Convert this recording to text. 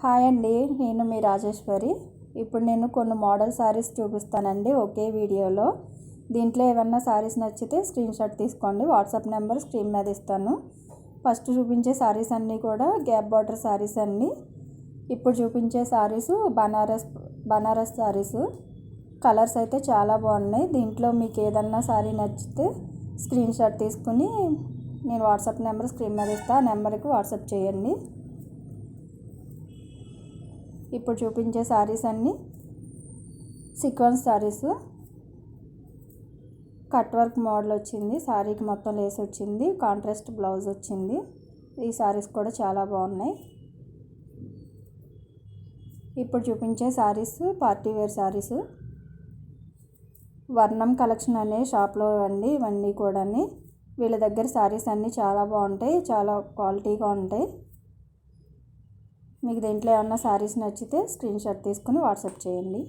Hi అండి, నేను మీ రాజేశ్వరి. ఇప్పుడు నేను కొన్ని మోడల్ శారీస్ చూపిస్తానండి ఒకే వీడియోలో. దీంట్లో ఏమన్నా శారీస్ నచ్చితే స్క్రీన్ షాట్ తీసుకోండి. వాట్సాప్ నెంబర్ స్క్రీన్ మీద ఇస్తాను. ఫస్ట్ చూపించే శారీస్ అన్నీ కూడా గ్యాప్ బార్డర్ శారీస్ అండి. ఇప్పుడు చూపించే శారీస్ బనారస్ శారీస్. కలర్స్ అయితే చాలా బాగున్నాయి. దీంట్లో మీకు ఏదన్నా శారీ నచ్చితే స్క్రీన్ షాట్ తీసుకుని నేను వాట్సాప్ నెంబర్ స్క్రీన్ మీద ఇస్తాను. ఆ నెంబర్కి వాట్సాప్ చేయండి. ఇప్పుడు చూపించే శారీస్ అన్నీ sequence saris. Cut work model వచ్చింది. శారీకి మొత్తం లేస్ వచ్చింది. కాంట్రాస్ట్ బ్లౌజ్ వచ్చింది. ఈ శారీస్ కూడా చాలా బాగున్నాయి. ఇప్పుడు చూపించే శారీస్ పార్టీ వేర్ శారీస్. వర్ణం కలెక్షన్ అనే షాప్లో అండి ఇవన్నీ కూడా. వీళ్ళ దగ్గర శారీస్ అన్నీ చాలా బాగుంటాయి, చాలా క్వాలిటీగా ఉంటాయి. మీకు దీంట్లో ఏమన్నా శారీస్ నచ్చితే స్క్రీన్ షాట్ తీసుకుని వాట్సాప్ చేయండి.